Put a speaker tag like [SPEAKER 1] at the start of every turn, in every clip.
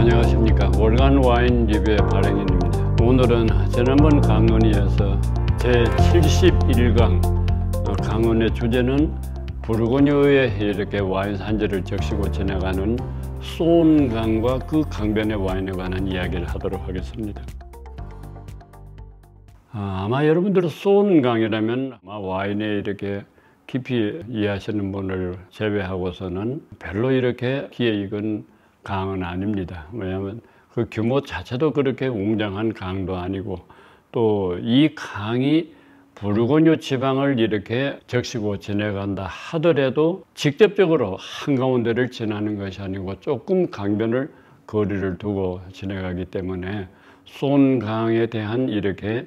[SPEAKER 1] 안녕하십니까. 월간 와인 리뷰의 발행인입니다. 오늘은 지난번 강론이어서 제71강 강론의 주제는 부르고뉴에 이렇게 와인 산지를 적시고 지나가는 소온강과 그 강변의 와인에 관한 이야기를 하도록 하겠습니다. 아마 여러분들은 소온강이라면 아마 와인에 이렇게 깊이 이해하시는 분을 제외하고서는 별로 이렇게 귀에 익은 강은 아닙니다. 왜냐하면 그 규모 자체도 그렇게 웅장한 강도 아니고 또 이 강이 부르고뉴 지방을 이렇게 적시고 지나간다 하더라도 직접적으로 한가운데를 지나는 것이 아니고 조금 강변을 거리를 두고 지나가기 때문에 소온강에 대한 이렇게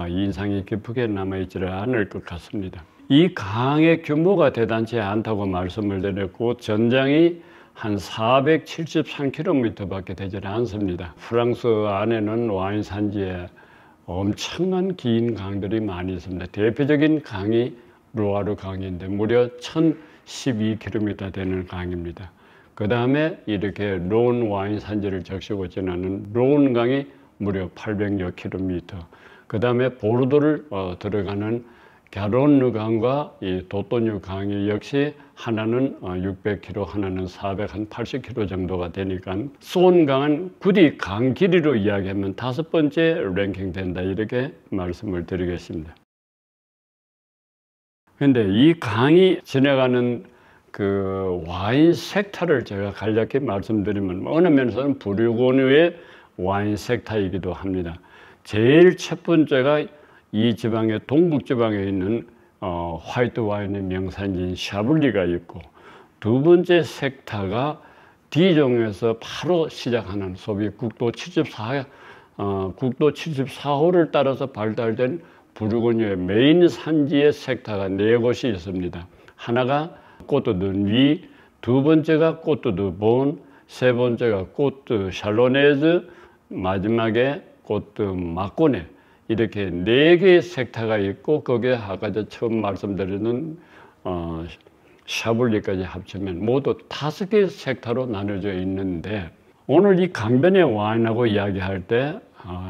[SPEAKER 1] 인상이 깊게 남아있지는 않을 것 같습니다. 이 강의 규모가 대단치 않다고 말씀을 드렸고 전장이 한 473km 밖에 되지 않습니다. 프랑스 안에는 와인 산지에 엄청난 긴 강들이 많이 있습니다. 대표적인 강이 루아르 강인데 무려 1012km 되는 강입니다. 그 다음에 이렇게 론 와인 산지를 적시고 지나는 론 강이 무려 800여 km. 그 다음에 보르도를 들어가는 갸론느 강과 이 도토뉴 강이 역시 하나는 600km, 하나는 480km 정도가 되니까 소온강은 굳이 강 길이로 이야기하면 5번째 랭킹 된다 이렇게 말씀을 드리겠습니다. 근데 이 강이 지나가는 그 와인 섹터를 제가 간략히 말씀드리면 어느 면에서는 부르고뉴의 와인 섹터이기도 합니다. 제일 첫 번째가 이 지방의 동북지방에 있는 화이트 와인의 명산지인 샤블리가 있고 두 번째 섹터가 디종에서 바로 시작하는 소위 국도 74호를 따라서 발달된 부르고뉴의 메인 산지의 섹터가 4곳이 있습니다. 하나가 꼬트 드 누이, 두 번째가 꼬트 드 본, 세 번째가 꼬트 샬로네즈, 마지막에 꼬트 마코네. 이렇게 4개의 섹터가 있고 거기에 아까 처음 말씀드리는 샤블리까지 합치면 모두 5개의 섹터로 나눠져 있는데 오늘 이 강변의 와인하고 이야기할 때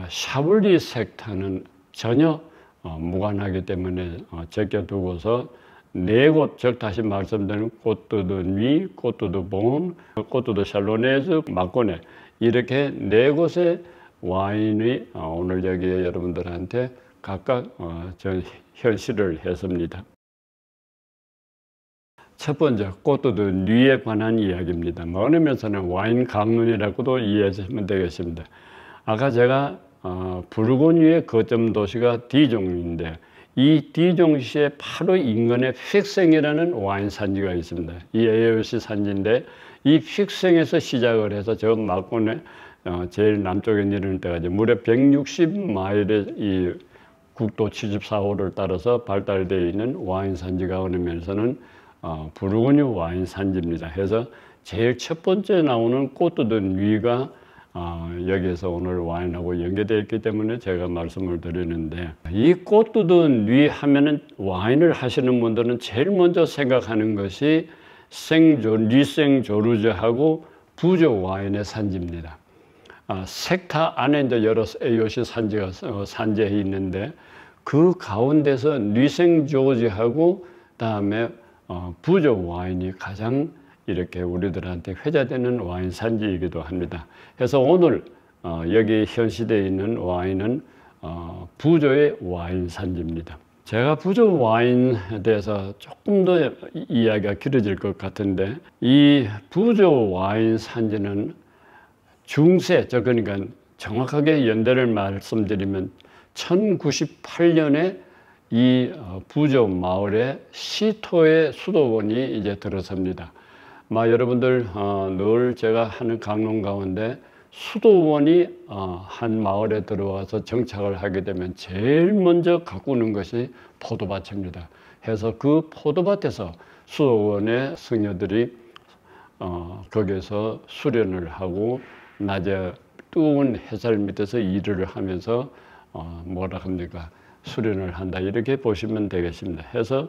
[SPEAKER 1] 샤블리 섹터는 전혀 무관하기 때문에 제껴두고서 4곳, 즉 다시 말씀드리는 꼬트 드 누이, 꼬트 드 본, 꼬트 드 샬로네즈, 마코네 이렇게 4곳의 와인이 오늘 여기에 여러분들한테 각각 현시를 했습니다. 첫 번째, 꼬트 드 누이에 관한 이야기입니다. 어느 면에서는 와인 강론이라고도 이해하시면 되겠습니다. 아까 제가 부르고뉴의 거점 도시가 디종인데 이 디종시의 바로 인근에 픽생이라는 와인 산지가 있습니다. 이 AOC 산지인데 이 픽생에서 시작을 해서 저 마코네 제일 남쪽에 내리는 때까지 무려 160마일의 이 국도 74호를 따라서 발달되어 있는 와인 산지가 어느 면에서는 부르고뉴 와인 산지입니다. 해서 제일 첫 번째 나오는 꼬트 드 누이가 여기에서 오늘 와인하고 연계되어 있기 때문에 제가 말씀을 드리는데 이 꼬트 드 누이 하면은 와인을 하시는 분들은 제일 먼저 생각하는 것이 리생조르즈하고 부조 와인의 산지입니다. 섹터 안에 이제 여러 AOC 산지가 산재해 있는데 그 가운데서 리생조르즈하고 다음에 부조 와인이 가장 이렇게 우리들한테 회자되는 와인 산지이기도 합니다. 그래서 오늘 여기 현시되어 있는 와인은 부조의 와인 산지입니다. 제가 부조 와인에 대해서 조금 더 이야기가 길어질 것 같은데 이 부조 와인 산지는 중세, 그러니까 정확하게 연대를 말씀드리면 1098년에 이 부조 마을에 시토의 수도원이 이제 들어섭니다. 여러분들 늘 제가 하는 강론 가운데 수도원이 한 마을에 들어와서 정착을 하게 되면 제일 먼저 가꾸는 것이 포도밭입니다. 해서 그 포도밭에서 수도원의 승려들이 거기에서 수련을 하고 낮에 뜨거운 햇살 밑에서 일을 하면서 수련을 한다 이렇게 보시면 되겠습니다. 해서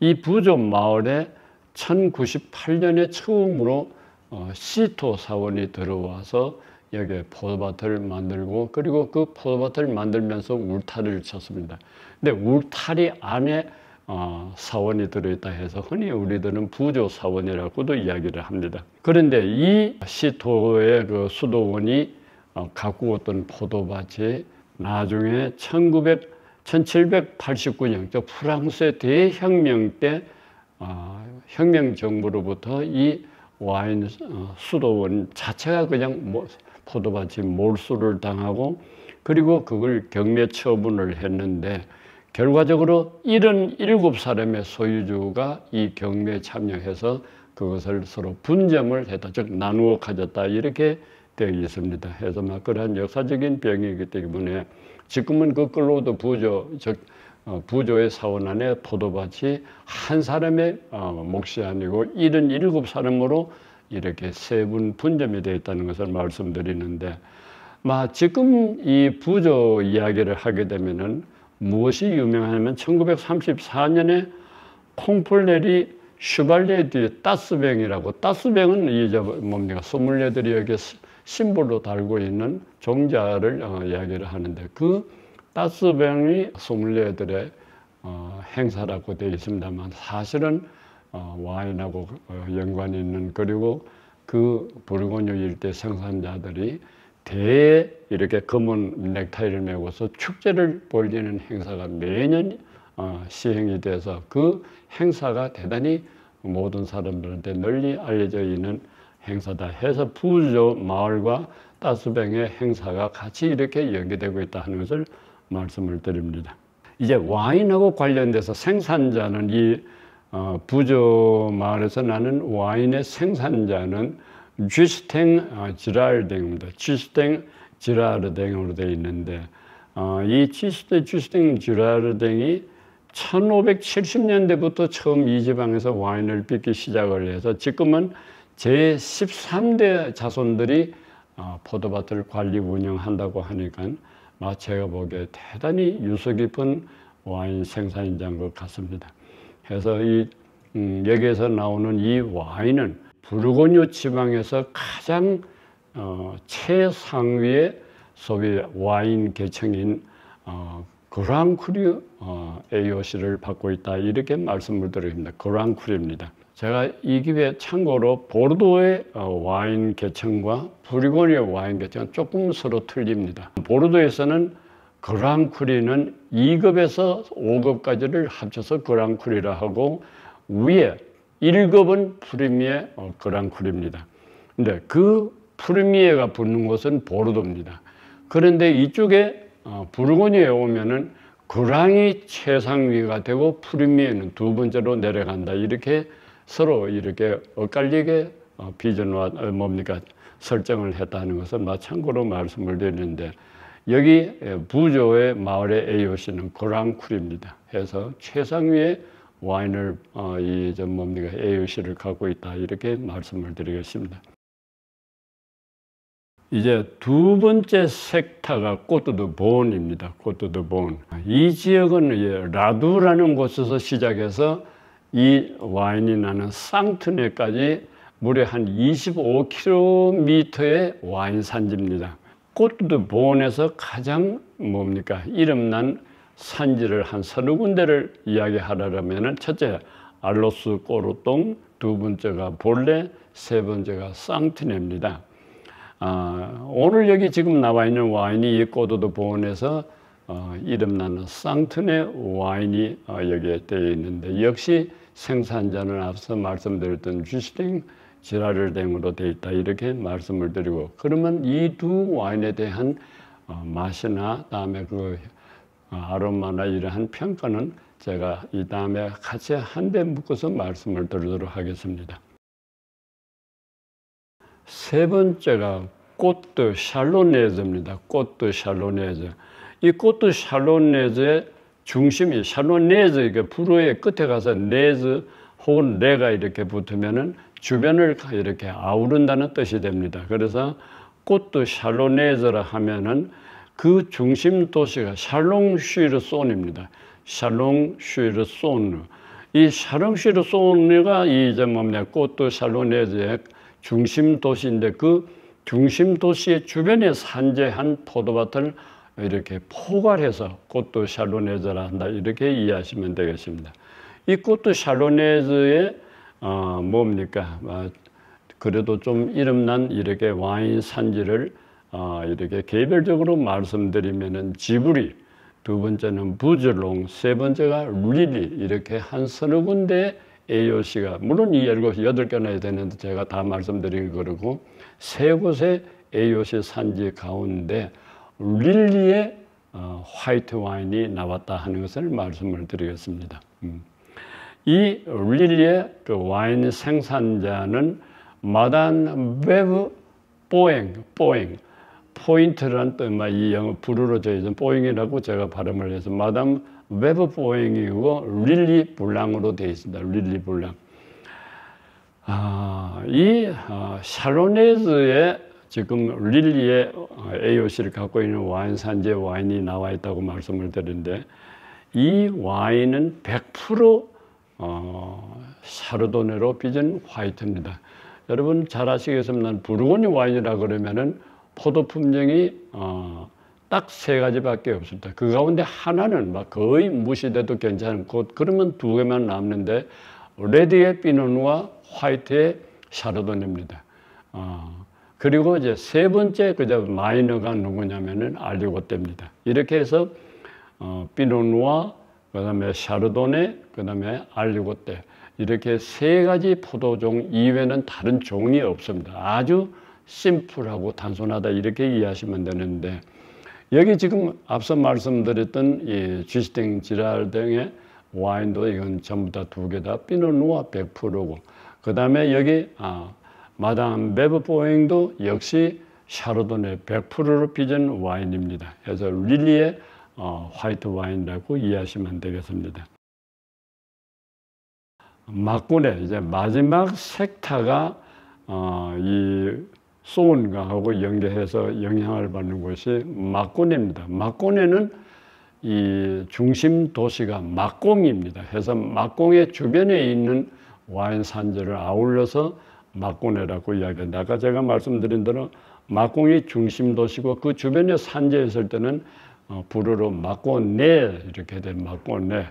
[SPEAKER 1] 이 부조 마을에 1098년에 처음으로 시토 사원이 들어와서 여기에 포도밭을 만들고 그리고 그 포도밭을 만들면서 울타리를 쳤습니다. 근데 울타리 안에 사원이 들어있다 해서 흔히 우리들은 부조 사원이라고도 이야기를 합니다. 그런데 이 시토의 그 수도원이 가꾸었던 포도밭이 나중에 1789년 프랑스의 대혁명 때 혁명 정부로부터 이 와인 수도원 자체가 그냥 포도밭이 몰수를 당하고 그리고 그걸 경매 처분을 했는데 결과적으로 77사람의 소유주가 이 경매에 참여해서 그것을 서로 분점을 했다, 즉 나누어 가졌다 이렇게 되어 있습니다. 해서 그러한 역사적인 병이기 때문에 지금은 그 끌로드 부조, 즉 부조의 사원 안에 포도밭이 한 사람의 몫이 아니고 77사람으로 이렇게 세분 분점이 되어 있다는 것을 말씀드리는데, 지금 이 부조 이야기를 하게 되면은 무엇이 유명하냐면 1934년에 콩폴레리 슈발리에 뒤에 따스뱅이라고, 따스뱅은 이제 뭡니까 소믈리에들이 여기 심볼로 달고 있는 종자를 이야기를 하는데 그 따스뱅이 소믈리에들의 행사라고 되어 있습니다만 사실은 와인하고 연관이 있는, 그리고 그 부르고뉴 일대 생산자들이 대에 이렇게 검은 넥타이를 메고서 축제를 벌이는 행사가 매년 시행이 돼서 그 행사가 대단히 모든 사람들한테 널리 알려져 있는 행사다 해서 부조 마을과 따스뱅의 행사가 같이 이렇게 연계되고 있다 하는 것을 말씀을 드립니다. 이제 와인하고 관련돼서 생산자는 이 부조 마을에서 나는 와인의 생산자는 주스탱 지랄댕입니다. 주스탱 지라르댕으로 되어 있는데 이 주스탱 지라르댕이 1570년대부터 처음 이 지방에서 와인을 빚기 시작을 해서 지금은 제13대 자손들이 포도밭을 관리 운영한다고 하니까 제가 보기에 대단히 유서 깊은 와인 생산자인 것 같습니다. 그래서 여기에서 나오는 이 와인은 부르고뉴 지방에서 가장 최상위의 소위 와인 계층인 그랑크루 AOC를 받고 있다 이렇게 말씀을 드립니다. 그랑크루입니다. 제가 이 기회에 참고로 보르도의 와인 계층과 부르고뉴의 와인 계층은 조금 서로 틀립니다. 보르도에서는 그랑크루는 2급에서 5급까지를 합쳐서 그랑크루라 하고 위에 1급은 프리미에 그랑크루입니다. 근데 그 프리미에가 붙는 곳은 보르도입니다. 그런데 이쪽에 부르고뉴에 오면은 그랑이 최상위가 되고 프리미에는 두 번째로 내려간다. 이렇게 서로 이렇게 엇갈리게 비전화 설정을 했다는 것을 참고로 말씀을 드리는데, 여기 부조의 마을의 AOC는 그랑크루입니다. 해서 최상위의 와인을 AOC를 갖고 있다 이렇게 말씀을 드리겠습니다. 이제 두 번째 섹타가 꼬트-드-본입니다. 꼬트-드-본. 이 지역은 라두라는 곳에서 시작해서 이 와인이 나는 상트네까지 무려 한 25km의 와인 산지입니다. 꼬트-드-본에서 가장 이름난 산지를 한 서너 군데를 이야기하려면 첫째 알로스 꼬르똥, 두 번째가 볼레, 세 번째가 상트네입니다. 오늘 여기 지금 나와 있는 와인이 이 꼬트-드-본에서 이름나는 상트네 와인이 여기에 되어 있는데, 역시 생산자는 앞서 말씀드렸던 주스탱 지라르댕으로 되어 있다 이렇게 말씀을 드리고, 그러면 이 두 와인에 대한 맛이나 다음에 그 아로마나 이러한 평가는 제가 이 다음에 같이 한데 묶어서 말씀을 드리도록 하겠습니다. 세 번째가 꼬트 샬로네즈입니다. 꼬트 샬로네즈. 이 꼬트 샬로네즈의 중심이 샬로네즈, 이게 불어의 끝에 가서 네즈 혹은 레가 이렇게 붙으면은 주변을 이렇게 아우른다는 뜻이 됩니다. 그래서 꼬트 샬로네즈라 하면은 그 중심 도시가 샬롱슈르손입니다. 샬롱슈르손. 이 샬롱슈르손이 꼬트 샬로네즈의 중심 도시인데 그 중심 도시의 주변에 산재한 포도밭을 이렇게 포괄해서 꽃도 샬로네즈라 한다 이렇게 이해하시면 되겠습니다. 이 꽃도 샬로네즈의 뭡니까? 그래도 좀 이름난 이렇게 와인 산지를 이렇게 개별적으로 말씀드리면은 지브리, 두 번째는 부즐롱, 세 번째가 릴리 이렇게 한 서너 군데 AOC가 물론 이 8개나 해야 되는데 제가 다 말씀드린 거고 세 곳의 AOC 산지 가운데 릴리의 화이트 와인이 나왔다 하는 것을 말씀을 드리겠습니다. 이 릴리의 그 와인 생산자는 마단 베브 보엥, 포인트라는 뜻, 이 영어 불어로 저희는 보잉이라고 제가 발음을 해서 마담 웨브 보잉이고 릴리 블랑으로 되어 있습니다. 릴리 블랑. 이 샬로네즈의 지금 릴리의 AOC를 갖고 있는 와인 산지에 와인이 나와 있다고 말씀을 드렸는데 이 와인은 100% 샤르도네로 빚은 화이트입니다. 여러분 잘 아시겠지만 부르고뉴 와인이라 그러면은 포도 품종이 딱 3가지밖에 없습니다. 그 가운데 하나는 막 거의 무시돼도 괜찮고 그러면 2개만 남는데 레드의 피노누아, 화이트의 샤르도네입니다. 그리고 이제 세 번째 그저 마이너가 누구냐면은 알리고떼입니다. 이렇게 해서 피노누아, 그다음에 샤르도네, 그다음에 알리고떼 이렇게 3가지 포도종 이외에는 다른 종이 없습니다. 아주 심플하고 단순하다 이렇게 이해하시면 되는데 여기 지금 앞서 말씀드렸던 이 쥐스팅 지랄 등의 와인도 이건 전부 다 2개 다 피노누아 100%고 그 다음에 여기 마담 베브 보잉도 역시 샤르도네 100%로 빚은 와인입니다. 그래서 릴리의 화이트 와인이라고 이해하시면 되겠습니다. 막군에 이제 마지막 섹타가 이 소운강하고 연계해서 영향을 받는 곳이 막고네입니다. 막고네는 이 중심 도시가 막공입니다. 그래서 막공의 주변에 있는 와인 산지를 아울러서 막고네라고 이야기합니다. 아까 제가 말씀드린 대로 막공이 중심 도시고 그 주변에 산지에 있을 때는 불어로 막고네 이렇게 된 막고네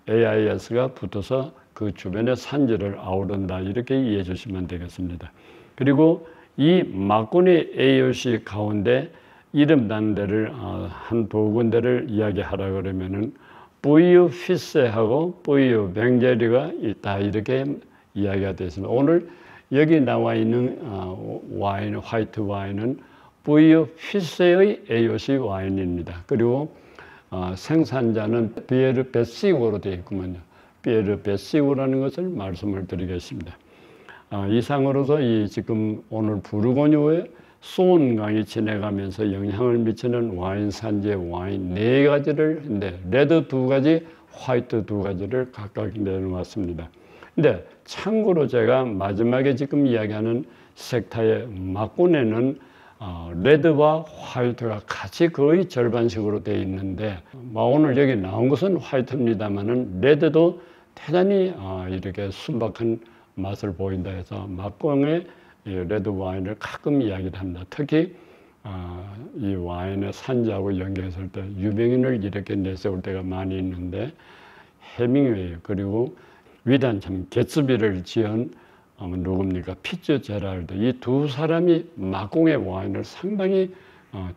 [SPEAKER 1] AIS가 붙어서 그 주변의 산지를 아우른다 이렇게 이해해 주시면 되겠습니다. 그리고 이 막고네 AOC 가운데 이름 난 데를 한 2군데를 이야기하라 그러면은 뿌이유 피세하고 뿌이유 뱅제리가 있다 이렇게 이야기가 되어 있습니다. 오늘 여기 나와 있는 와인, 화이트 와인은 뿌이유 피세의 AOC 와인입니다. 그리고 생산자는 피에르 베시고로 되어 있구만요. 피에르 베시고라는 것을 말씀을 드리겠습니다. 이상으로서 이 지금 오늘 부르고뉴의 소운강이 지나가면서 영향을 미치는 와인 산지의 와인 4가지를 근데 레드 2가지, 화이트 2가지를 각각 내놓았습니다. 근데 참고로 제가 마지막에 지금 이야기하는 섹타의 막고네는 레드와 화이트가 같이 거의 절반씩으로 되어 있는데 오늘 여기 나온 것은 화이트입니다만은 레드도 대단히 이렇게 순박한 맛을 보인다 해서 막공의 레드 와인을 가끔 이야기를 합니다. 특히 이 와인의 산지하고 연계했을 때 유명인을 이렇게 내세울 때가 많이 있는데 해밍웨이 그리고 위대한 참 개츠비를 지은 누굽니까? 피츠제랄드 이 2 사람이 막공의 와인을 상당히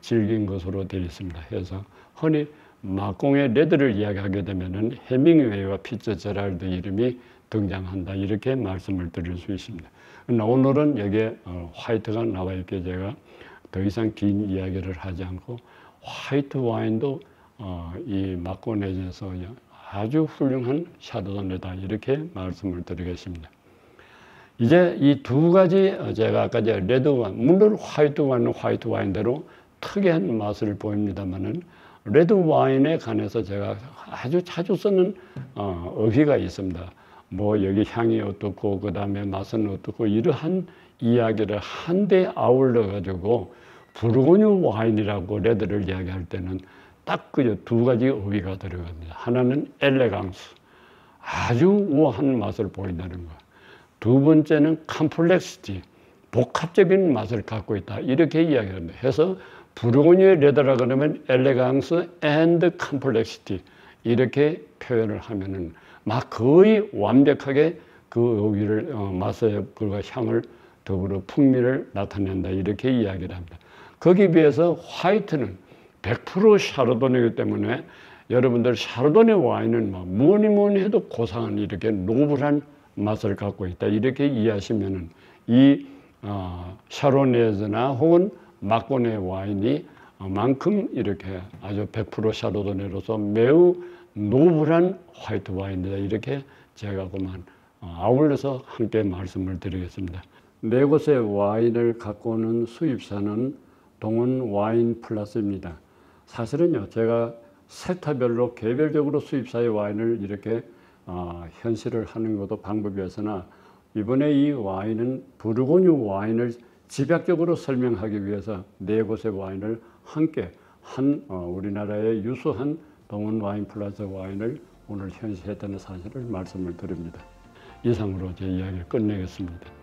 [SPEAKER 1] 즐긴 것으로 되어 있습니다. 그래서 흔히 막공의 레드를 이야기하게 되면은 해밍웨이와 피츠제랄드 이름이 등장한다 이렇게 말씀을 드릴 수 있습니다. 그러나 오늘은 여기에 화이트가 나와 있게 제가 더 이상 긴 이야기를 하지 않고 화이트 와인도 이 막고네에서 아주 훌륭한 샤르도네다 이렇게 말씀을 드리겠습니다. 이제 이 2가지 제가 아까 레드 와인 물론 화이트 와인은 화이트 와인대로 특이한 맛을 보입니다만은 레드 와인에 관해서 제가 아주 자주 쓰는 어휘가 있습니다. 뭐 여기 향이 어떻고 그 다음에 맛은 어떻고 이러한 이야기를 한데 아울러 가지고 부르고뉴 와인이라고 레드를 이야기할 때는 딱 그 2가지 어휘가 들어갑니다. 하나는 엘레강스 아주 우아한 맛을 보인다는 거. 2번째는 컴플렉시티 복합적인 맛을 갖고 있다. 이렇게 이야기합니다. 해서 부르고뉴 레드라 그러면 엘레강스 앤드 컴플렉시티 이렇게 표현을 하면은 막 거의 완벽하게 그 위를 맛의 그와 향을 더불어 풍미를 나타낸다. 이렇게 이야기를 합니다. 거기에 비해서 화이트는 100% 샤르도네이기 때문에 여러분들 샤르도네 와인은 막 뭐니 해도 고상한 이렇게 노블한 맛을 갖고 있다. 이렇게 이해하시면은 이 샤로네즈나 혹은 마코네 와인이 만큼 이렇게 아주 100% 샤르도네로서 매우 노블한 화이트 와인이다. 이렇게 제가 그만 아울러서 함께 말씀을 드리겠습니다. 네 곳의 와인을 갖고 오는 수입사는 동원 와인 플러스입니다. 사실은요, 제가 섹터별로 개별적으로 수입사의 와인을 이렇게 현실을 하는 것도 방법이었으나 이번에 이 와인은 부르고뉴 와인을 집약적으로 설명하기 위해서 네 곳의 와인을 함께 한 우리나라의 유수한 동원 와인 플러스 와인을 오늘 현시했다는 사실을 말씀을 드립니다. 이상으로 제 이야기를 끝내겠습니다.